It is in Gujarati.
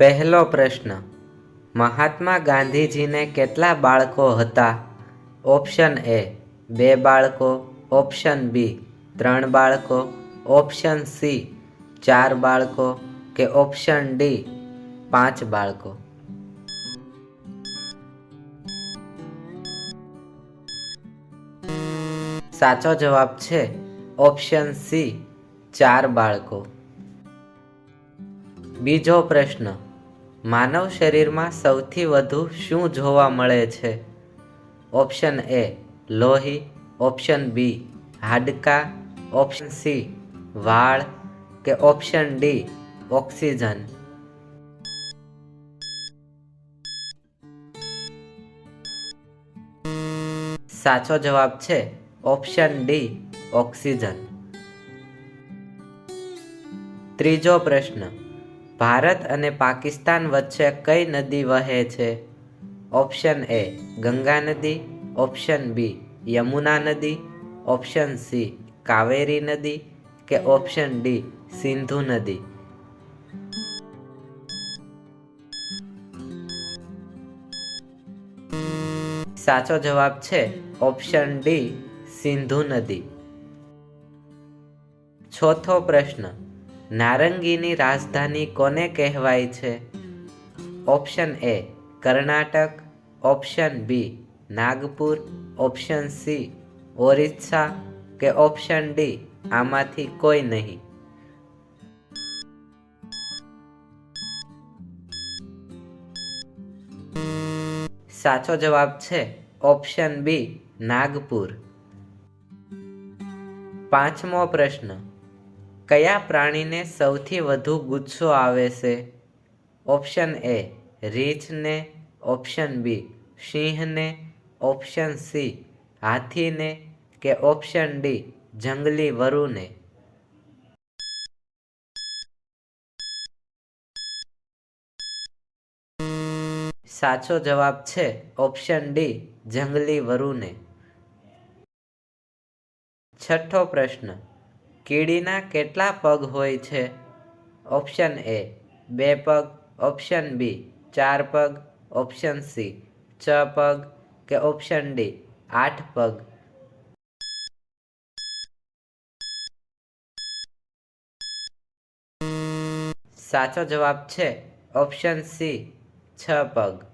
પહેલો પ્રશ્ન, મહાત્મા ગાંધીજીને કેટલા બાળકો હતા? ઓપ્શન એ 2 બાળકો, ઓપ્શન બી 3 બાળકો, ઓપ્શન સી 4 બાળકો કે ઓપ્શન ડી 5 બાળકો. સાચો જવાબ છે ઓપ્શન સી 4 બાળકો. બીજો પ્રશ્ન, માનવ શરીરમાં સૌથી વધુ શું જોવા મળે છે? ઓપ્શન એ લોહી, ઓપ્શન બી હાડકાં, ઓપ્શન સી વાળ કે ઓપ્શન ડી ઓક્સિજન. સાચો જવાબ છે ઓપ્શન ડી ઓક્સિજન. ત્રીજો પ્રશ્ન, ભારત અને પાકિસ્તાન વચ્ચે કઈ નદી વહે છે? ઓપ્શન એ ગંગા નદી, ઓપ્શન બી યમુના નદી, ઓપ્શન સી કાવેરી નદી કે ઓપ્શન ડી સિંધુ નદી. સાચો જવાબ છે ઓપ્શન ડી સિંધુ નદી. ચોથો પ્રશ્ન, નારંગીની રાજધાની કોને કહેવાય છે? Option A Karnataka, option B Nagpur, option C Orissa કે ઓપ્શન ડી આમાંથી કોઈ નહીં. સાચો જવાબ છે ઓપ્શન બી નાગપુર. પાંચમો પ્રશ્ન, કયા પ્રાણીને સૌથી વધુ ગુસ્સો આવે છે? ઓપ્શન એ રીંછને, ઓપ્શન બી સિંહને, ઓપ્શન સી હાથીને કે ઓપ્શન ડી જંગલી વરુને. સાચો જવાબ છે ઓપ્શન ડી જંગલી વરુને. છઠ્ઠો પ્રશ્ન, કીડીના કેટલા પગ હોય છે? ઓપ્શન એ 2 પગ, ઓપ્શન બી 4 પગ, ઓપ્શન સી 6 પગ કે ઓપ્શન ડી 8 પગ. સાચો જવાબ છે ઓપ્શન સી 6 પગ.